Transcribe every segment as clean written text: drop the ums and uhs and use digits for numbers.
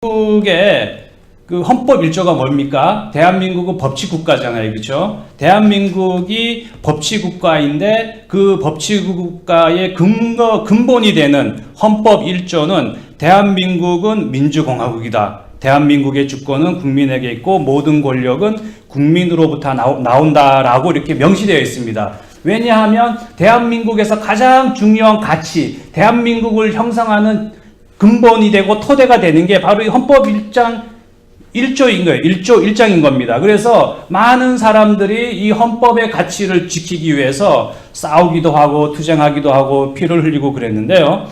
한국의 그 헌법 1조가 뭡니까? 대한민국은 법치국가잖아요. 그렇죠? 대한민국이 법치국가인데 그 법치국가의 근본이 되는 헌법 1조는 대한민국은 민주공화국이다. 대한민국의 주권은 국민에게 있고 모든 권력은 국민으로부터 나온다라고 이렇게 명시되어 있습니다. 왜냐하면 대한민국에서 가장 중요한 가치, 대한민국을 형성하는 근본이 되고 토대가 되는 게 바로 이 헌법 1조인 거예요. 1조 1장인 겁니다. 그래서 많은 사람들이 이 헌법의 가치를 지키기 위해서 싸우기도 하고 투쟁하기도 하고 피를 흘리고 그랬는데요.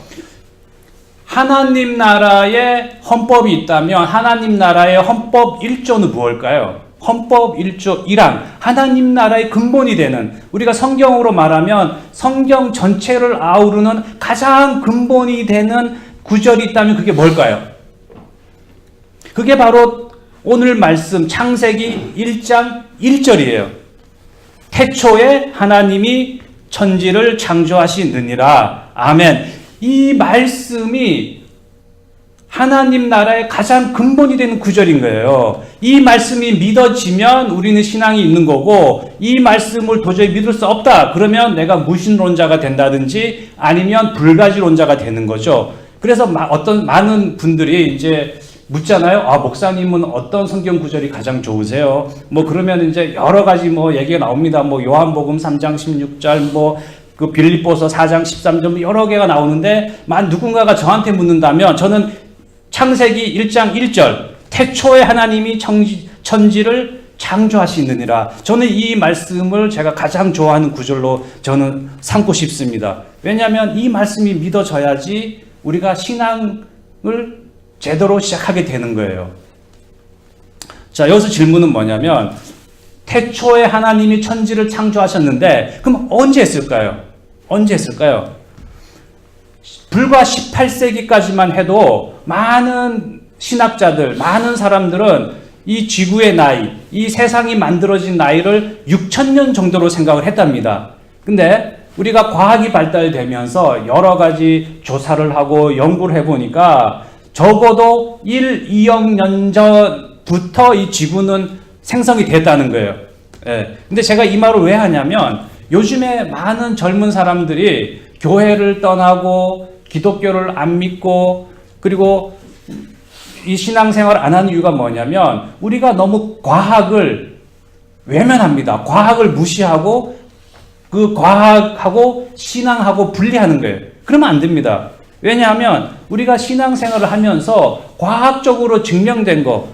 하나님 나라의 헌법이 있다면 하나님 나라의 헌법 1조는 무엇일까요? 헌법 1조 1항, 하나님 나라의 근본이 되는, 우리가 성경으로 말하면 성경 전체를 아우르는 가장 근본이 되는 구절이 있다면 그게 뭘까요? 그게 바로 오늘 말씀 창세기 1장 1절이에요. 태초에 하나님이 천지를 창조하시느니라. 아멘. 이 말씀이 하나님 나라의 가장 근본이 되는 구절인 거예요. 이 말씀이 믿어지면 우리는 신앙이 있는 거고, 이 말씀을 도저히 믿을 수 없다 그러면 내가 무신론자가 된다든지 아니면 불가지론자가 되는 거죠. 그래서 많은 분들이 이제 묻잖아요. 아, 목사님은 어떤 성경 구절이 가장 좋으세요? 뭐 그러면 이제 여러 가지 뭐 얘기가 나옵니다. 뭐 요한복음 3장 16절, 뭐 그 빌립보서 4장 13절 여러 개가 나오는데, 누군가가 저한테 묻는다면 저는 창세기 1장 1절 태초에 하나님이 천지를 창조하시느니라. 저는 이 말씀을 제가 가장 좋아하는 구절로 저는 삼고 싶습니다. 왜냐하면 이 말씀이 믿어져야지 우리가 신앙을 제대로 시작하게 되는 거예요. 자, 여기서 질문은 뭐냐면, 태초에 하나님이 천지를 창조하셨는데 그럼 언제 했을까요? 언제 했을까요? 불과 18세기까지만 해도 많은 신학자들, 많은 사람들은 이 지구의 나이, 이 세상이 만들어진 나이를 6,000년 정도로 생각을 했답니다. 근데 우리가 과학이 발달되면서 여러 가지 조사를 하고 연구를 해보니까 적어도 1, 2억 년 전부터 이 지구는 생성이 됐다는 거예요. 예. 근데 제가 이 말을 왜 하냐면, 요즘에 많은 젊은 사람들이 교회를 떠나고 기독교를 안 믿고 그리고 이 신앙생활을 안 하는 이유가 뭐냐면, 우리가 너무 과학을 외면합니다. 과학을 무시하고 그 과학하고 신앙하고 분리하는 거예요. 그러면 안 됩니다. 왜냐하면 우리가 신앙생활을 하면서 과학적으로 증명된 거,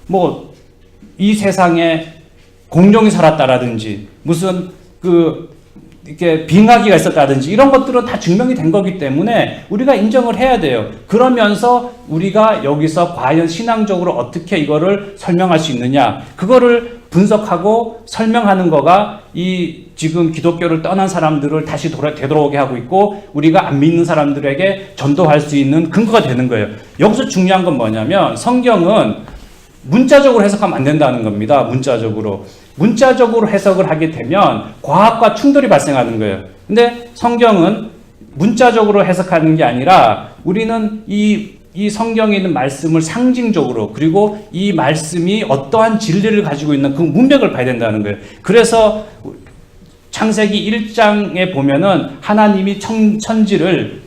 뭐 이 세상에 공룡이 살았다라든지 무슨 이렇게 빙하기가 있었다든지 이런 것들은 다 증명이 된 거기 때문에 우리가 인정을 해야 돼요. 그러면서 우리가 여기서 과연 신앙적으로 어떻게 이거를 설명할 수 있느냐, 그거를 분석하고 설명하는 거가 이 지금 기독교를 떠난 사람들을 다시 되돌아오게 하고 있고, 우리가 안 믿는 사람들에게 전도할 수 있는 근거가 되는 거예요. 여기서 중요한 건 뭐냐면, 성경은 문자적으로 해석하면 안 된다는 겁니다. 문자적으로 해석을 하게 되면 과학과 충돌이 발생하는 거예요. 근데 성경은 문자적으로 해석하는 게 아니라 우리는 이 성경에 있는 말씀을 상징적으로, 그리고 이 말씀이 어떠한 진리를 가지고 있는 그 문맥을 봐야 된다는 거예요. 그래서 창세기 1장에 보면은 하나님이 천지를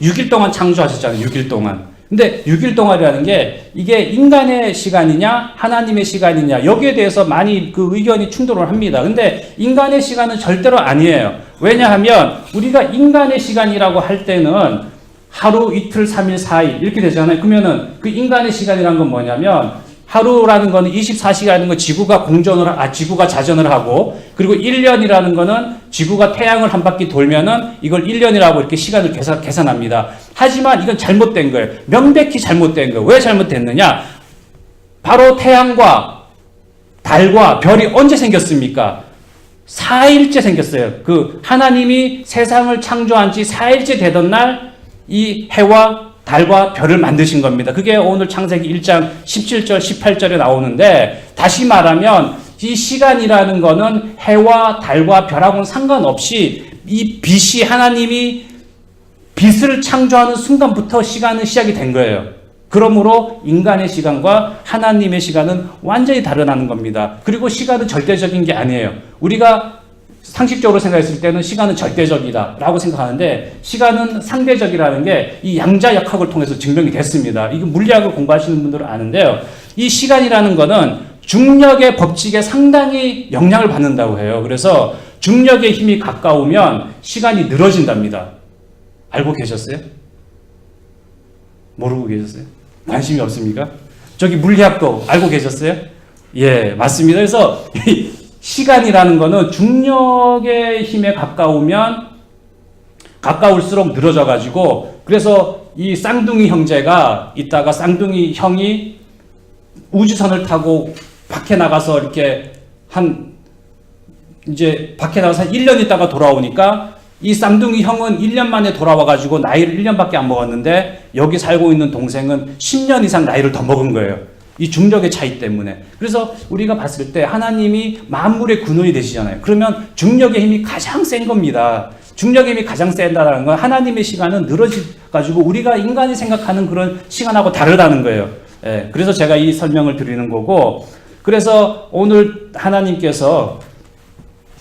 6일 동안 창조하셨잖아요. 6일 동안. 근데 6일 동안이라는 게 이게 인간의 시간이냐 하나님의 시간이냐, 여기에 대해서 많이 그 의견이 충돌을 합니다. 근데 인간의 시간은 절대로 아니에요. 왜냐하면 우리가 인간의 시간이라고 할 때는 하루, 이틀, 3일, 4일 이렇게 되잖아요. 그러면은 그 인간의 시간이라는 건 뭐냐면, 하루라는 거는 24시간인 거 지구가 자전을 하고, 그리고 1년이라는 거는 지구가 태양을 한 바퀴 돌면은 이걸 1년이라고 이렇게 시간을 계산합니다. 하지만 이건 잘못된 거예요. 명백히 잘못된 거예요. 왜 잘못됐느냐? 바로 태양과 달과 별이 언제 생겼습니까? 4일째 생겼어요. 그 하나님이 세상을 창조한 지 4일째 되던 날 이 해와 달과 별을 만드신 겁니다. 그게 오늘 창세기 1장 17절, 18절에 나오는데, 다시 말하면 이 시간이라는 거는 해와 달과 별하고는 상관없이 이 빛이, 하나님이 빛을 창조하는 순간부터 시간은 시작이 된 거예요. 그러므로 인간의 시간과 하나님의 시간은 완전히 다르다는 겁니다. 그리고 시간은 절대적인 게 아니에요. 우리가 상식적으로 생각했을 때는 시간은 절대적이다라고 생각하는데 시간은 상대적이라는 게 이 양자역학을 통해서 증명이 됐습니다. 이거 물리학을 공부하시는 분들은 아는데요. 이 시간이라는 거는 중력의 법칙에 상당히 영향을 받는다고 해요. 그래서 중력의 힘이 가까우면 시간이 늘어진답니다. 알고 계셨어요? 모르고 계셨어요? 관심이 없습니까? 저기 물리학도 알고 계셨어요? 예, 맞습니다. 그래서 시간이라는 거는 중력의 힘에 가까울수록 늘어져 가지고 그래서 이 쌍둥이 형제가 있다가 쌍둥이 형이 우주선을 타고 밖에 나가서 이렇게 이제 밖에 나가서 한 1년 있다가 돌아오니까 이 쌍둥이 형은 1년 만에 돌아와 가지고 나이를 1년밖에 안 먹었는데 여기 살고 있는 동생은 10년 이상 나이를 더 먹은 거예요. 이 중력의 차이 때문에. 그래서 우리가 봤을 때 하나님이 만물의 근원이 되시잖아요. 그러면 중력의 힘이 가장 센 겁니다. 중력의 힘이 가장 센다는 건 하나님의 시간은 늘어져가지고 우리가 인간이 생각하는 그런 시간하고 다르다는 거예요. 예, 그래서 제가 이 설명을 드리는 거고, 그래서 오늘 하나님께서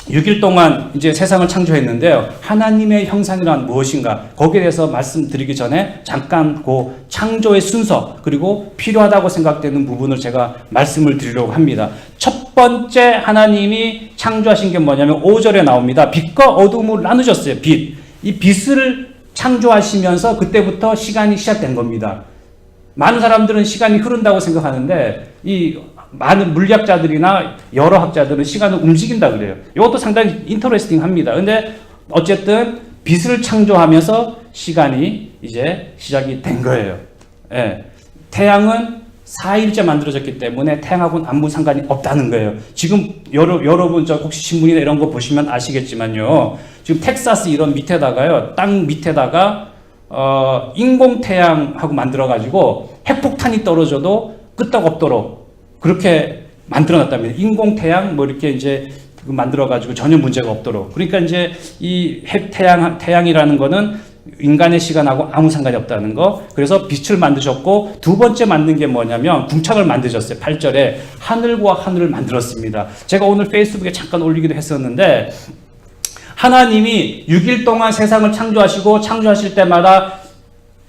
6일 동안 이제 세상을 창조했는데요. 하나님의 형상이란 무엇인가? 거기에 대해서 말씀드리기 전에 잠깐 그 창조의 순서 그리고 필요하다고 생각되는 부분을 제가 말씀을 드리려고 합니다. 첫 번째 하나님이 창조하신 게 뭐냐면 5절에 나옵니다. 빛과 어둠을 나누셨어요. 빛. 이 빛을 창조하시면서 그때부터 시간이 시작된 겁니다. 많은 사람들은 시간이 흐른다고 생각하는데 이 많은 물리학자들이나 여러 학자들은 시간을 움직인다 그래요. 이것도 상당히 인터레스팅합니다. 근데 어쨌든 빛을 창조하면서 시간이 이제 시작이 된 거예요. 예. 태양은 4일째 만들어졌기 때문에 태양하고는 아무 상관이 없다는 거예요. 지금 여러분 저 혹시 신문이나 이런 거 보시면 아시겠지만요. 지금 텍사스 이런 밑에다가요. 땅 밑에다가 인공 태양하고 만들어 가지고 핵폭탄이 떨어져도 끄떡없도록 그렇게 만들어놨답니다. 인공 태양 뭐 이렇게 이제 만들어가지고 전혀 문제가 없도록. 그러니까 이제 이 태양이라는 거는 인간의 시간하고 아무 상관이 없다는 거. 그래서 빛을 만드셨고 두 번째 만든 게 뭐냐면 궁창을 만드셨어요. 8절에 하늘과 하늘을 만들었습니다. 제가 오늘 페이스북에 잠깐 올리기도 했었는데 하나님이 6일 동안 세상을 창조하시고 창조하실 때마다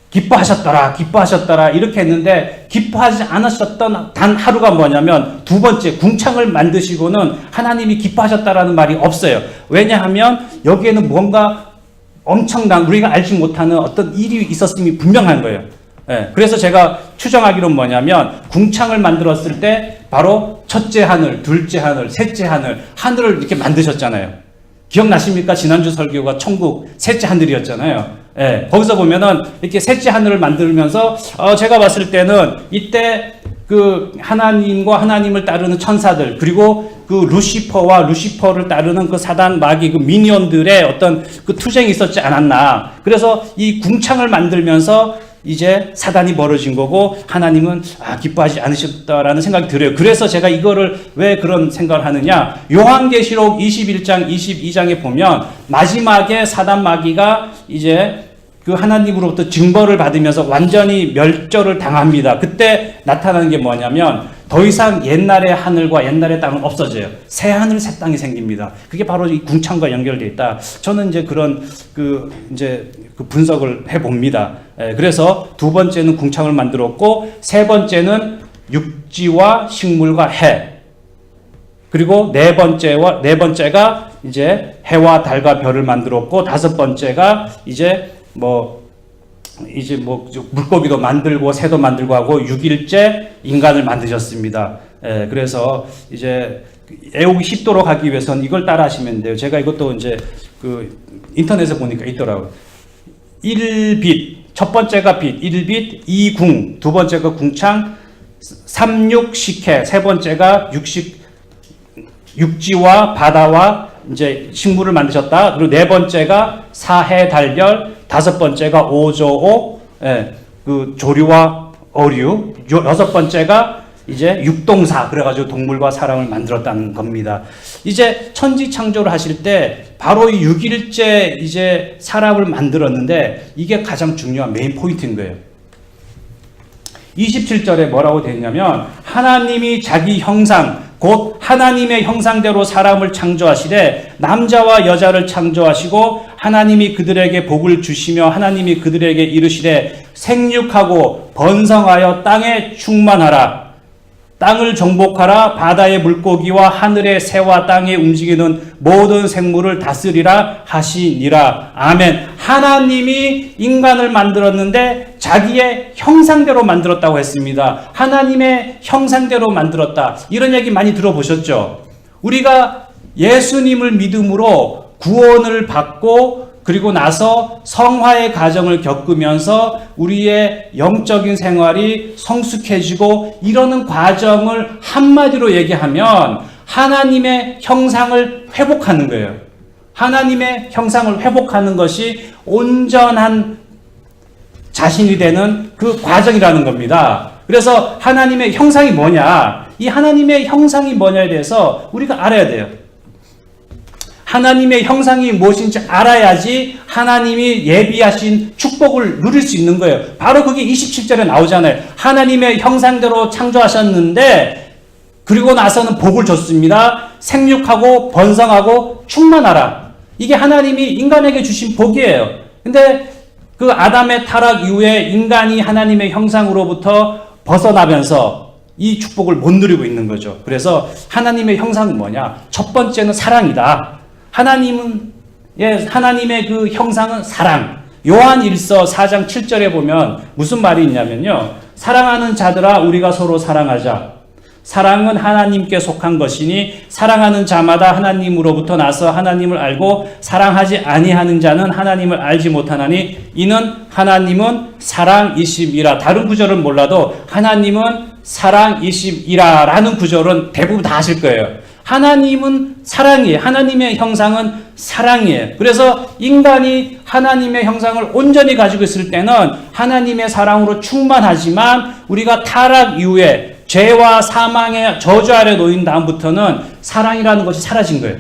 기뻐하셨더라 이렇게 했는데 기뻐하지 않으셨던 단 하루가 뭐냐면 두 번째 궁창을 만드시고는 하나님이 기뻐하셨다라는 말이 없어요. 왜냐하면 여기에는 뭔가 엄청난 우리가 알지 못하는 어떤 일이 있었음이 분명한 거예요. 예, 그래서 제가 추정하기로는 뭐냐면 궁창을 만들었을 때 바로 첫째 하늘, 둘째 하늘, 셋째 하늘을 이렇게 만드셨잖아요. 기억나십니까? 지난주 설교가 천국 셋째 하늘이었잖아요. 예, 거기서 보면은 이렇게 셋째 하늘을 만들면서 제가 봤을 때는 이때 그 하나님과 하나님을 따르는 천사들 그리고 그 루시퍼를 따르는 그 사단 마귀 그 미니언들의 어떤 그 투쟁이 있었지 않았나. 그래서 이 궁창을 만들면서 이제 사단이 벌어진 거고 하나님은 기뻐하지 않으셨다라는 생각이 들어요. 그래서 제가 이거를 왜 그런 생각을 하느냐. 요한계시록 21장 22장에 보면 마지막에 사단 마귀가 이제 그 하나님으로부터 징벌을 받으면서 완전히 멸절을 당합니다. 그때 나타나는 게 뭐냐면 더 이상 옛날의 하늘과 옛날의 땅은 없어져요. 새 하늘 새 땅이 생깁니다. 그게 바로 이 궁창과 연결되어 있다. 저는 이제 그런 그 분석을 해 봅니다. 그래서 두 번째는 궁창을 만들었고 세 번째는 육지와 식물과 해. 그리고 네 번째가 이제 해와 달과 별을 만들었고 다섯 번째가 이제 물고기도 만들고 새도 만들고 하고 6일째 인간을 만드셨습니다. 그래서 이제 애우기 쉽도록 하기 위해서는 이걸 따라 하시면 돼요. 제가 이것도 이제 그 인터넷에 보니까 있더라고요. 1빛, 첫 번째가 빛, 1빛, 2궁, 두 번째가 궁창, 3육식해, 세 번째가 육지와 바다와 이제 식물을 만드셨다. 그리고 네 번째가 사해 달별, 다섯 번째가 오조오, 그 조류와 어류, 여섯 번째가 이제 육동사, 그래가지고 동물과 사람을 만들었다는 겁니다. 이제 천지 창조를 하실 때 바로 이 6일째 이제 사람을 만들었는데 이게 가장 중요한 메인 포인트인 거예요. 27절에 뭐라고 되어 있냐면 하나님이 자기 형상 곧 하나님의 형상대로 사람을 창조하시되 남자와 여자를 창조하시고 하나님이 그들에게 복을 주시며 하나님이 그들에게 이르시되 생육하고 번성하여 땅에 충만하라. 땅을 정복하라. 바다의 물고기와 하늘의 새와 땅에 움직이는 모든 생물을 다스리라 하시니라. 아멘. 하나님이 인간을 만들었는데 자기의 형상대로 만들었다고 했습니다. 하나님의 형상대로 만들었다. 이런 얘기 많이 들어보셨죠? 우리가 예수님을 믿음으로 구원을 받고 그리고 나서 성화의 과정을 겪으면서 우리의 영적인 생활이 성숙해지고 이러는 과정을 한마디로 얘기하면 하나님의 형상을 회복하는 거예요. 하나님의 형상을 회복하는 것이 온전한 자신이 되는 그 과정이라는 겁니다. 그래서 하나님의 형상이 뭐냐? 이 하나님의 형상이 뭐냐에 대해서 우리가 알아야 돼요. 하나님의 형상이 무엇인지 알아야지 하나님이 예비하신 축복을 누릴 수 있는 거예요. 바로 그게 27절에 나오잖아요. 하나님의 형상대로 창조하셨는데 그리고 나서는 복을 줬습니다. 생육하고 번성하고 충만하라. 이게 하나님이 인간에게 주신 복이에요. 근데 그 아담의 타락 이후에 인간이 하나님의 형상으로부터 벗어나면서 이 축복을 못 누리고 있는 거죠. 그래서 하나님의 형상은 뭐냐? 첫 번째는 사랑이다. 하나님의 그 형상은 사랑. 요한 1서 4장 7절에 보면 무슨 말이 있냐면요. 사랑하는 자들아 우리가 서로 사랑하자. 사랑은 하나님께 속한 것이니 사랑하는 자마다 하나님으로부터 나서 하나님을 알고 사랑하지 아니하는 자는 하나님을 알지 못하나니 이는 하나님은 사랑이심이라. 다른 구절은 몰라도 하나님은 사랑이심이라 라는 구절은 대부분 다 아실 거예요. 하나님은 사랑이에요. 하나님의 형상은 사랑이에요. 그래서 인간이 하나님의 형상을 온전히 가지고 있을 때는 하나님의 사랑으로 충만하지만 우리가 타락 이후에 죄와 사망의 저주 아래 놓인 다음부터는 사랑이라는 것이 사라진 거예요.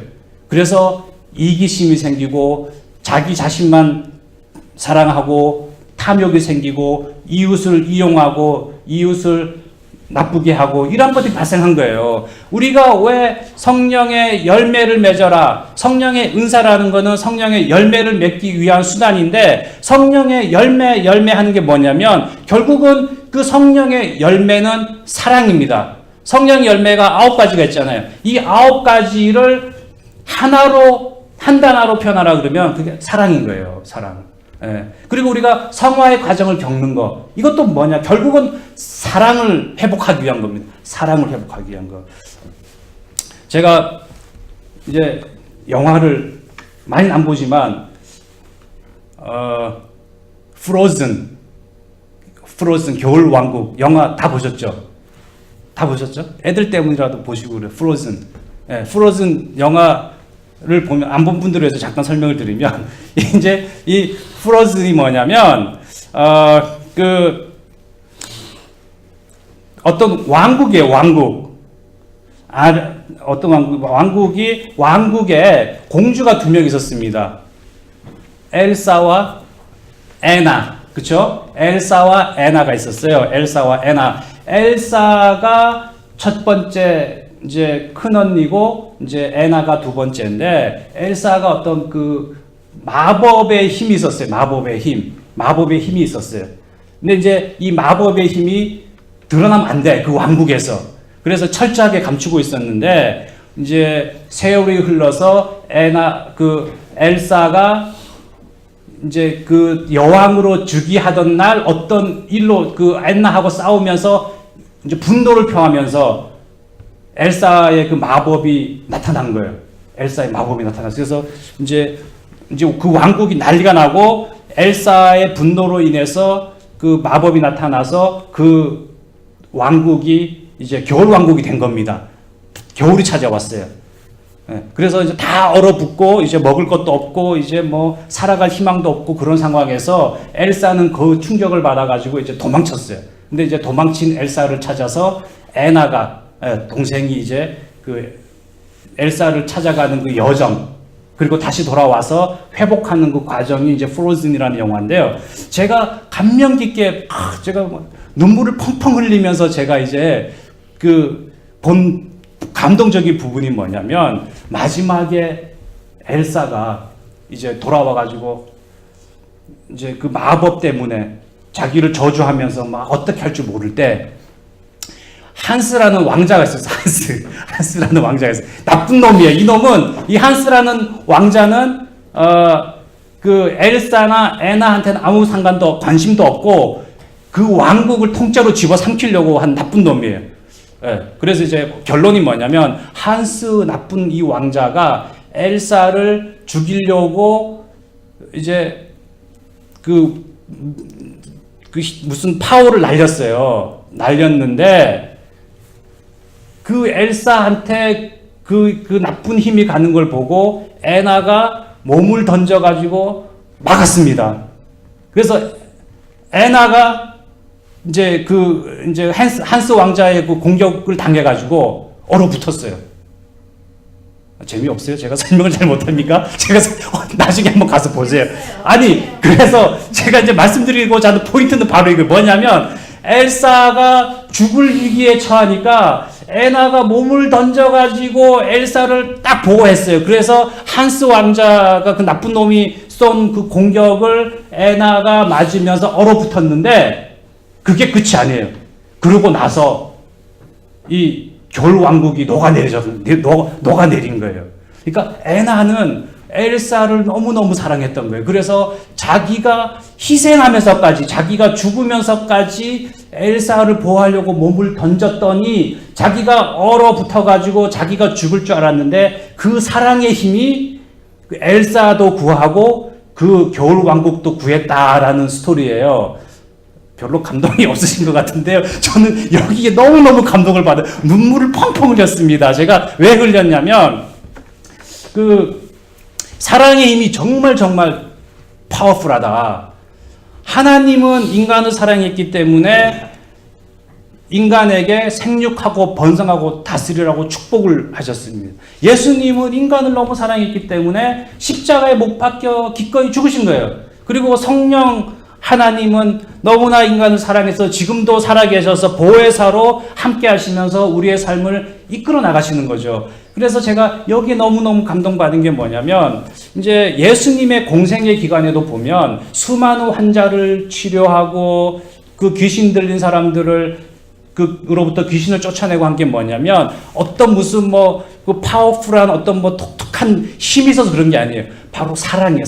그래서 이기심이 생기고 자기 자신만 사랑하고 탐욕이 생기고 이웃을 이용하고 이웃을 나쁘게 하고 이런 것들이 발생한 거예요. 우리가 왜 성령의 열매를 맺어라. 성령의 은사라는 것은 성령의 열매를 맺기 위한 수단인데 성령의 열매하는 게 뭐냐면 결국은 그 성령의 열매는 사랑입니다. 성령의 열매가 9가지가 있잖아요. 이 9가지를 한 단어로 표현하라 그러면 그게 사랑인 거예요. 사랑. 예. 그리고 우리가 성화의 과정을 겪는 거 이것도 뭐냐? 결국은 사랑을 회복하기 위한 겁니다. 사랑을 회복하기 위한 거. 제가 이제 영화를 많이 안 보지만 프로즌 겨울 왕국 영화 다 보셨죠? 다 보셨죠? 애들 때문이라도 보시고 그래요. 프로즌. 예, 프로즌 영화를 보면 안 본 분들을 위해서 잠깐 설명을 드리면 이제 이 프로즌이 뭐냐면 어떤 왕국이에요. 왕국에 공주가 2명 있었습니다. 엘사와 애나. 그쵸? 엘사와 애나가 있었어요. 엘사와 애나. 엘사가 첫 번째 이제 큰 언니고 이제 애나가 두 번째인데 엘사가 어떤 그 마법의 힘이 있었어요. 마법의 힘이 있었어요. 근데 이제 이 마법의 힘이 드러나면 안 돼. 그 왕국에서. 그래서 철저하게 감추고 있었는데 이제 세월이 흘러서 엘사가 이제 그 여왕으로 즉위하던 날 어떤 일로 그 엔나하고 싸우면서 이제 분노를 표하면서 엘사의 그 마법이 나타난 거예요. 엘사의 마법이 나타났어요. 그래서 이제 그 왕국이 난리가 나고 엘사의 분노로 인해서 그 마법이 나타나서 그 왕국이 이제 겨울 왕국이 된 겁니다. 겨울이 찾아왔어요. 그래서 이제 다 얼어붙고 이제 먹을 것도 없고 이제 뭐 살아갈 희망도 없고 그런 상황에서 엘사는 그 충격을 받아가지고 이제 도망쳤어요. 근데 이제 도망친 엘사를 찾아서 애나가 동생이 이제 그 엘사를 찾아가는 그 여정 그리고 다시 돌아와서 회복하는 그 과정이 이제 프로즌이라는 영화인데요. 제가 감명 깊게 제가 뭐 눈물을 펑펑 흘리면서 제가 이제 그 본 감동적인 부분이 뭐냐면 마지막에 엘사가 이제 돌아와가지고 이제 그 마법 때문에 자기를 저주하면서 막 어떻게 할 줄 모를 때 한스라는 왕자가 있었어. 한스라는 왕자가 있어. 나쁜 놈이에요. 이 놈은 이 한스라는 왕자는 그 엘사나 애나한테는 아무 상관도 관심도 없고 그 왕국을 통째로 집어삼키려고 한 나쁜 놈이에요. 예, 그래서 이제 결론이 뭐냐면 한스 나쁜 이 왕자가 엘사를 죽이려고 이제 그 무슨 파워를 날렸어요. 날렸는데 그 엘사한테 그 나쁜 힘이 가는 걸 보고 애나가 몸을 던져가지고 막았습니다. 그래서 애나가 이제 한스 왕자의 그 공격을 당해가지고 얼어붙었어요. 재미없어요? 제가 설명을 잘 못합니까? 제가 나중에 한번 가서 보세요. 아니, 그래서 제가 이제 말씀드리고자 하는 포인트는 바로 이거 뭐냐면 엘사가 죽을 위기에 처하니까 애나가 몸을 던져가지고 엘사를 딱 보호했어요. 그래서 한스 왕자가 그 나쁜 놈이 쏜 그 공격을 애나가 맞으면서 얼어붙었는데 그게 끝이 아니에요. 그러고 나서 이 겨울 왕국이 녹아내린 거예요. 그러니까 애나는 엘사를 너무너무 사랑했던 거예요. 그래서 자기가 희생하면서까지, 자기가 죽으면서까지 엘사를 보호하려고 몸을 던졌더니 자기가 얼어붙어가지고 자기가 죽을 줄 알았는데 그 사랑의 힘이 엘사도 구하고 그 겨울 왕국도 구했다라는 스토리예요. 별로 감동이 없으신 것 같은데요. 저는 여기에 너무너무 감동을 받아요. 눈물을 펑펑 흘렸습니다. 제가 왜 흘렸냐면 그 사랑의 힘이 정말 파워풀하다. 하나님은 인간을 사랑했기 때문에 인간에게 생육하고 번성하고 다스리라고 축복을 하셨습니다. 예수님은 인간을 너무 사랑했기 때문에 십자가에 못 박혀 기꺼이 죽으신 거예요. 그리고 성령 하나님은 너무나 인간을 사랑해서 지금도 살아계셔서 보혜사로 함께 하시면서 우리의 삶을 이끌어 나가시는 거죠. 그래서 제가 여기에 너무너무 감동받은 게 뭐냐면 이제 예수님의 공생의 기간에도 보면 수많은 환자를 치료하고 그 귀신 들린 사람들을 그로부터 귀신을 쫓아내고 한 게 뭐냐면 어떤 무슨 그 파워풀한 어떤 독특한 힘이 있어서 그런 게 아니에요. 바로 사랑이에요.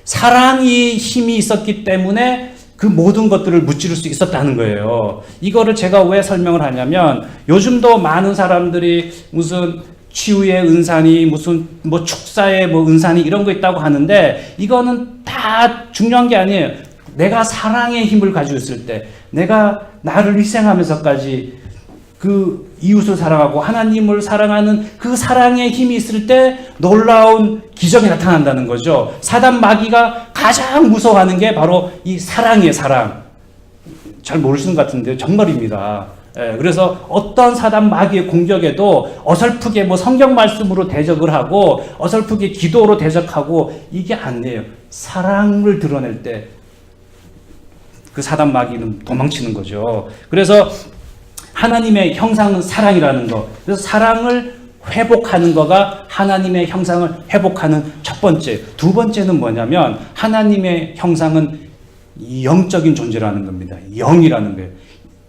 사랑이 힘이 있었기 때문에 그 모든 것들을 무찌를 수 있었다는 거예요. 이거를 제가 왜 설명을 하냐면 요즘도 많은 사람들이 무슨 치유의 은사니 무슨 축사의 은사니 이런 거 있다고 하는데 이거는 다 중요한 게 아니에요. 내가 사랑의 힘을 가지고 있을 때 내가 나를 희생하면서까지 그 이웃을 사랑하고 하나님을 사랑하는 그 사랑의 힘이 있을 때 놀라운 기적이 나타난다는 거죠. 사단 마귀가 가장 무서워하는 게 바로 이 사랑이에요. 사랑. 잘 모르시는 것 같은데 정말입니다. 그래서 어떤 사단 마귀의 공격에도 어설프게 성경 말씀으로 대적을 하고 어설프게 기도로 대적하고 이게 아니에요. 사랑을 드러낼 때 그 사단 마귀는 도망치는 거죠. 그래서 하나님의 형상은 사랑이라는 거. 그래서 사랑을 회복하는 거가 하나님의 형상을 회복하는 첫 번째. 두 번째는 뭐냐면 하나님의 형상은 영적인 존재라는 겁니다. 영이라는 거예요.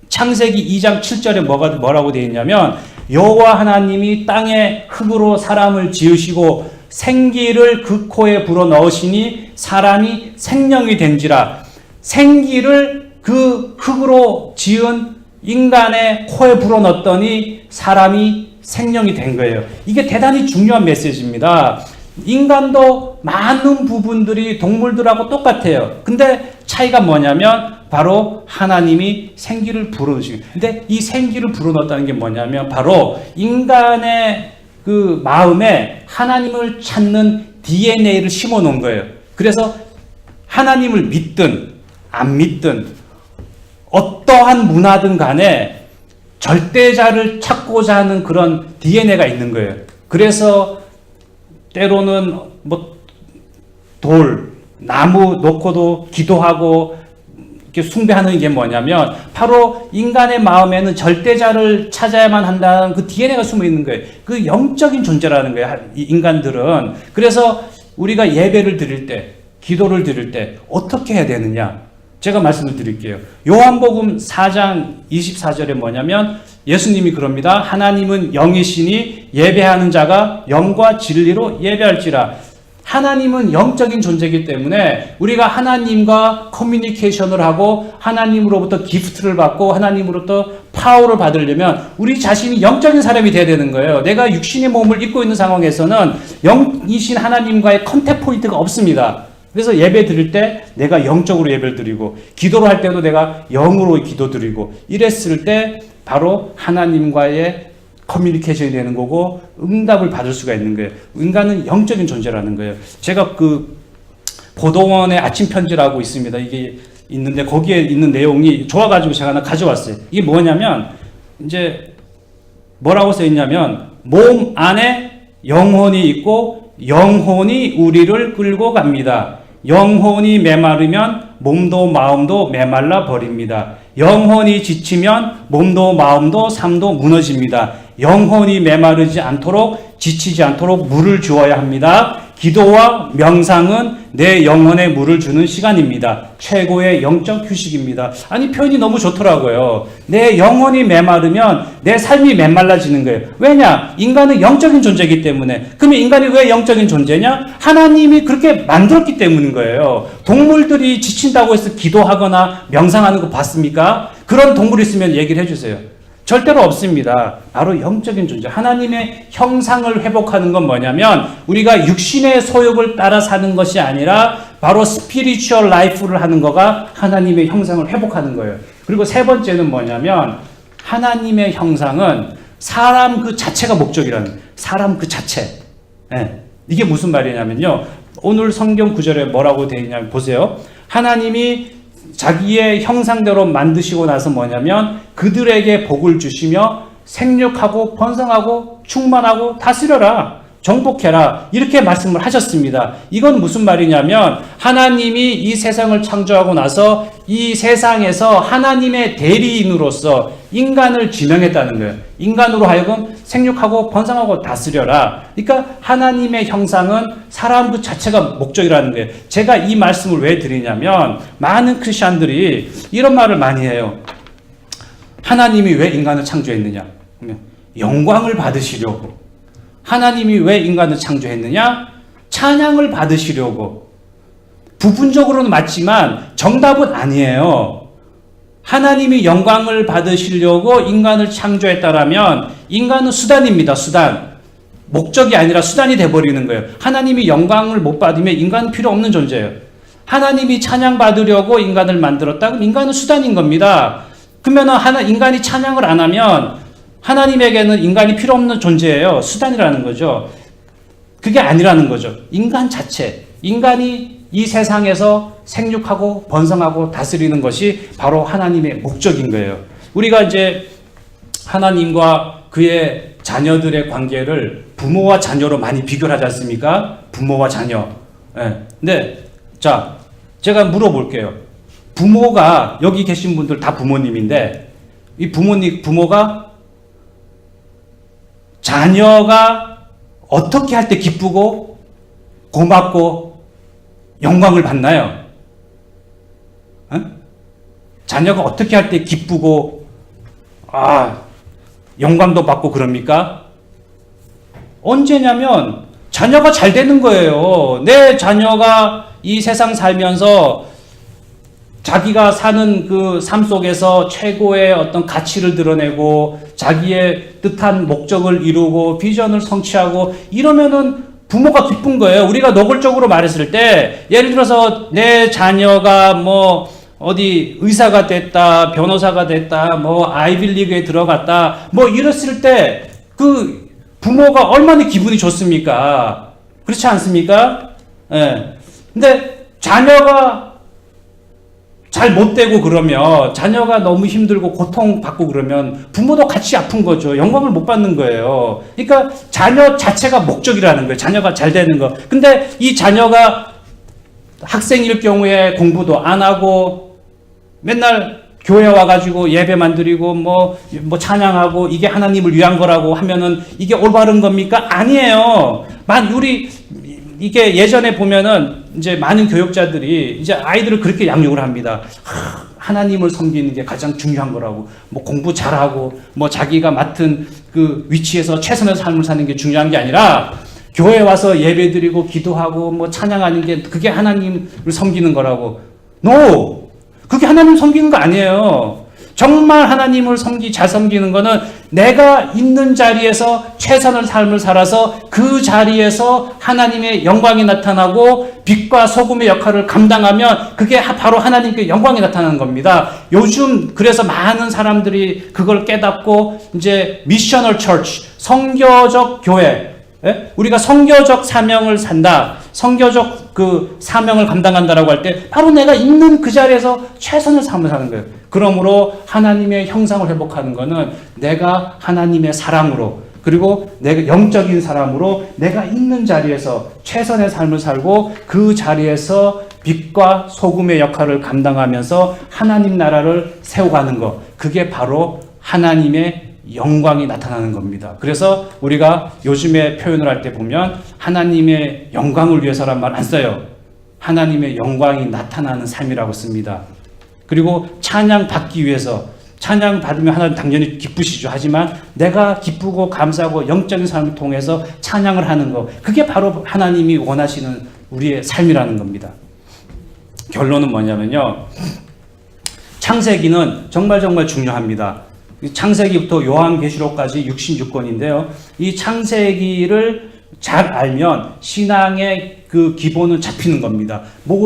창세기 2장 7절에 뭐라고 되어 있냐면 여호와 하나님이 땅에 흙으로 사람을 지으시고 생기를 그 코에 불어넣으시니 사람이 생명이 된지라. 생기를 그 흙으로 지은 인간의 코에 불어넣었더니 사람이 생명이 된 거예요. 이게 대단히 중요한 메시지입니다. 인간도 많은 부분들이 동물들하고 똑같아요. 근데 차이가 뭐냐면 바로 하나님이 생기를 불어넣으시고, 근데 이 생기를 불어넣었다는 게 뭐냐면 바로 인간의 그 마음에 하나님을 찾는 DNA를 심어 놓은 거예요. 그래서 하나님을 믿든 안 믿든 어떠한 문화든 간에 절대자를 찾고자 하는 그런 DNA가 있는 거예요. 그래서 때로는 뭐 돌, 나무 놓고도 기도하고 이렇게 숭배하는 게 뭐냐면 바로 인간의 마음에는 절대자를 찾아야만 한다는 그 DNA가 숨어 있는 거예요. 그 영적인 존재라는 거예요. 이 인간들은. 그래서 우리가 예배를 드릴 때, 기도를 드릴 때 어떻게 해야 되느냐? 제가 말씀을 드릴게요. 요한복음 4장 24절에 뭐냐면 예수님이 그럽니다. 하나님은 영이시니 예배하는 자가 영과 진리로 예배할지라. 하나님은 영적인 존재이기 때문에 우리가 하나님과 커뮤니케이션을 하고 하나님으로부터 기프트를 받고 하나님으로부터 파워를 받으려면 우리 자신이 영적인 사람이 돼야 되는 거예요. 내가 육신의 몸을 입고 있는 상황에서는 영이신 하나님과의 컨택 포인트가 없습니다. 그래서 예배 드릴 때 내가 영적으로 예배를 드리고 기도를 할 때도 내가 영으로 기도 드리고 이랬을 때 바로 하나님과의 커뮤니케이션이 되는 거고 응답을 받을 수가 있는 거예요. 인간은 영적인 존재라는 거예요. 제가 그 보도원의 아침 편지라고 있습니다. 이게 있는데 거기에 있는 내용이 좋아가지고 제가 하나 가져왔어요. 이게 뭐냐면 이제 뭐라고 써 있냐면 몸 안에 영혼이 있고 영혼이 우리를 끌고 갑니다. 영혼이 메마르면 몸도 마음도 메말라 버립니다. 영혼이 지치면 몸도 마음도 삶도 무너집니다. 영혼이 메마르지 않도록 지치지 않도록 물을 주어야 합니다. 기도와 명상은 내 영혼에 물을 주는 시간입니다. 최고의 영적 휴식입니다. 아니 표현이 너무 좋더라고요. 내 영혼이 메마르면 내 삶이 메말라지는 거예요. 왜냐? 인간은 영적인 존재이기 때문에. 그러면 인간이 왜 영적인 존재냐? 하나님이 그렇게 만들었기 때문인 거예요. 동물들이 지친다고 해서 기도하거나 명상하는 거 봤습니까? 그런 동물이 있으면 얘기를 해주세요. 절대로 없습니다. 바로 영적인 존재. 하나님의 형상을 회복하는 건 뭐냐면 우리가 육신의 소욕을 따라 사는 것이 아니라 바로 스피리추얼 라이프를 하는 거가 하나님의 형상을 회복하는 거예요. 그리고 세 번째는 뭐냐면 하나님의 형상은 사람 그 자체가 목적이라는 거예요. 사람 그 자체. 네. 이게 무슨 말이냐면요. 오늘 성경 구절에 뭐라고 되어 있냐면 보세요. 하나님이 자기의 형상대로 만드시고 나서 뭐냐면 그들에게 복을 주시며 생육하고 번성하고 충만하고 다스려라 정복해라 이렇게 말씀을 하셨습니다. 이건 무슨 말이냐면 하나님이 이 세상을 창조하고 나서 이 세상에서 하나님의 대리인으로서 인간을 지명했다는 거예요. 인간으로 하여금 생육하고 번성하고 다스려라. 그러니까 하나님의 형상은 사람 그 자체가 목적이라는 거예요. 제가 이 말씀을 왜 드리냐면 많은 크리스천들이 이런 말을 많이 해요. 하나님이 왜 인간을 창조했느냐? 영광을 받으시려고. 하나님이 왜 인간을 창조했느냐? 찬양을 받으시려고. 부분적으로는 맞지만 정답은 아니에요. 하나님이 영광을 받으시려고 인간을 창조했다라면 인간은 수단입니다. 수단. 목적이 아니라 수단이 돼버리는 거예요. 하나님이 영광을 못 받으면 인간은 필요 없는 존재예요. 하나님이 찬양받으려고 인간을 만들었다? 그럼 인간은 수단인 겁니다. 그러면 인간이 찬양을 안 하면 하나님에게는 인간이 필요 없는 존재예요. 수단이라는 거죠. 그게 아니라는 거죠. 인간 자체. 인간이 이 세상에서 생육하고 번성하고 다스리는 것이 바로 하나님의 목적인 거예요. 우리가 이제 하나님과 그의 자녀들의 관계를 부모와 자녀로 많이 비교를 하지 않습니까? 부모와 자녀. 네. 근데 자, 제가 물어볼게요. 부모가 여기 계신 분들 다 부모님인데 이 부모가 자녀가 어떻게 할 때 기쁘고 고맙고 영광을 받나요? 자녀가 어떻게 할 때 기쁘고 영광도 받고 그럽니까? 언제냐면 자녀가 잘 되는 거예요. 내 자녀가 이 세상 살면서 자기가 사는 그 삶 속에서 최고의 어떤 가치를 드러내고 자기의 뜻한 목적을 이루고 비전을 성취하고 이러면은 부모가 기쁜 거예요. 우리가 노골적으로 말했을 때 예를 들어서 내 자녀가 뭐 어디 의사가 됐다, 변호사가 됐다, 뭐 아이빌리그에 들어갔다, 뭐 이랬을 때 그 부모가 얼마나 기분이 좋습니까? 그렇지 않습니까? 예. 근데 자녀가 잘 못 되고 그러면 자녀가 너무 힘들고 고통받고 그러면 부모도 같이 아픈 거죠. 영광을 못 받는 거예요. 그러니까 자녀 자체가 목적이라는 거예요. 자녀가 잘 되는 거. 근데 이 자녀가 학생일 경우에 공부도 안 하고 맨날 교회 와가지고 예배만 드리고 뭐 찬양하고 이게 하나님을 위한 거라고 하면은 이게 올바른 겁니까? 아니에요. 이게 예전에 보면은 이제 많은 교육자들이 이제 아이들을 그렇게 양육을 합니다. 하나님을 섬기는 게 가장 중요한 거라고. 뭐 공부 잘하고 뭐 자기가 맡은 그 위치에서 최선의 삶을 사는 게 중요한 게 아니라 교회 와서 예배드리고 기도하고 뭐 찬양하는 게 그게 하나님을 섬기는 거라고. No! 그게 하나님 섬기는 거 아니에요. 정말 하나님을 잘 섬기는 거는 내가 있는 자리에서 최선의 삶을 살아서 그 자리에서 하나님의 영광이 나타나고 빛과 소금의 역할을 감당하면 그게 바로 하나님께 영광이 나타나는 겁니다. 요즘 그래서 많은 사람들이 그걸 깨닫고 이제 미셔널 처치, 선교적 교회, 우리가 선교적 사명을 산다. 선교적 그 사명을 감당한다라고 할 때 바로 내가 있는 그 자리에서 최선의 삶을 사는 거예요. 그러므로 하나님의 형상을 회복하는 것은 내가 하나님의 사랑으로 그리고 내가 영적인 사람으로 내가 있는 자리에서 최선의 삶을 살고 그 자리에서 빛과 소금의 역할을 감당하면서 하나님 나라를 세워가는 것. 그게 바로 하나님의 영광이 나타나는 겁니다. 그래서 우리가 요즘에 표현을 할 때 보면 하나님의 영광을 위해서란 말 안 써요. 하나님의 영광이 나타나는 삶이라고 씁니다. 그리고 찬양 받기 위해서 찬양 받으면 하나님 당연히 기쁘시죠. 하지만 내가 기쁘고 감사하고 영적인 삶을 통해서 찬양을 하는 것. 그게 바로 하나님이 원하시는 우리의 삶이라는 겁니다. 결론은 뭐냐면요. 창세기는 정말 중요합니다. 창세기부터 요한계시록까지 66권인데요. 이 창세기를 잘 알면 신앙의 그 기본은 잡히는 겁니다.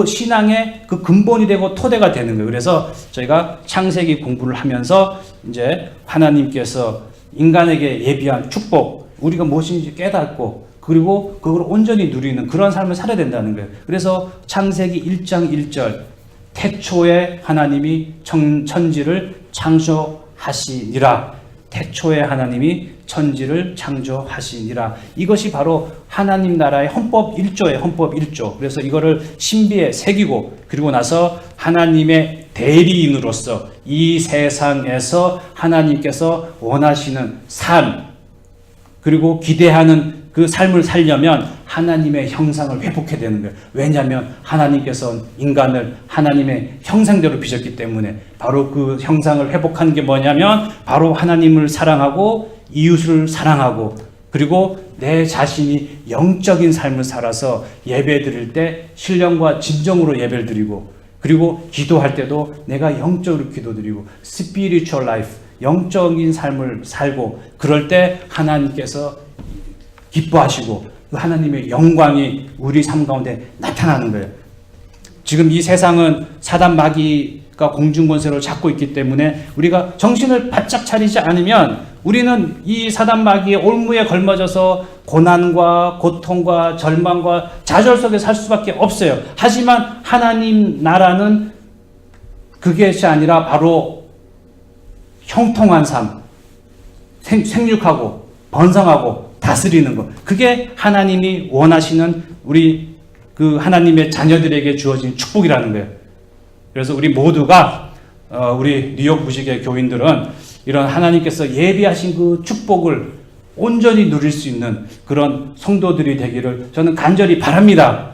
신앙의 그 근본이 되고 토대가 되는 거예요. 그래서 저희가 창세기 공부를 하면서 이제 하나님께서 인간에게 예비한 축복, 우리가 무엇인지 깨닫고 그리고 그걸 온전히 누리는 그런 삶을 살아야 된다는 거예요. 그래서 창세기 1장 1절 태초에 하나님이 천지를 창조하시니라. 태초에 하나님이 천지를 창조하시니라. 이것이 바로 하나님 나라의 헌법 1조예요. 헌법 1조. 그래서 이거를 신비에 새기고 그리고 나서 하나님의 대리인으로서 이 세상에서 하나님께서 원하시는 삶 그리고 기대하는 그 삶을 살려면 하나님의 형상을 회복해야 되는 거예요. 왜냐하면 하나님께서 인간을 하나님의 형상대로 빚었기 때문에 바로 그 형상을 회복하는 게 뭐냐면 바로 하나님을 사랑하고 이웃을 사랑하고 그리고 내 자신이 영적인 삶을 살아서 예배 드릴 때 신령과 진정으로 예배를 드리고 그리고 기도할 때도 내가 영적으로 기도드리고 spiritual life, 영적인 삶을 살고 그럴 때 하나님께서 기뻐하시고 그 하나님의 영광이 우리 삶 가운데 나타나는 거예요. 지금 이 세상은 사단 마귀가 공중권세로 잡고 있기 때문에 우리가 정신을 바짝 차리지 않으면 우리는 이 사단 마귀의 올무에 걸맞아서 고난과 고통과 절망과 좌절 속에 살 수밖에 없어요. 하지만 하나님 나라는 그것이 아니라 바로 형통한 삶, 생육하고 번성하고 다스리는 것. 그게 하나님이 원하시는 우리 그 하나님의 자녀들에게 주어진 축복이라는 거예요. 그래서 우리 모두가 우리 뉴욕 무식의 교인들은 이런 하나님께서 예비하신 그 축복을 온전히 누릴 수 있는 그런 성도들이 되기를 저는 간절히 바랍니다.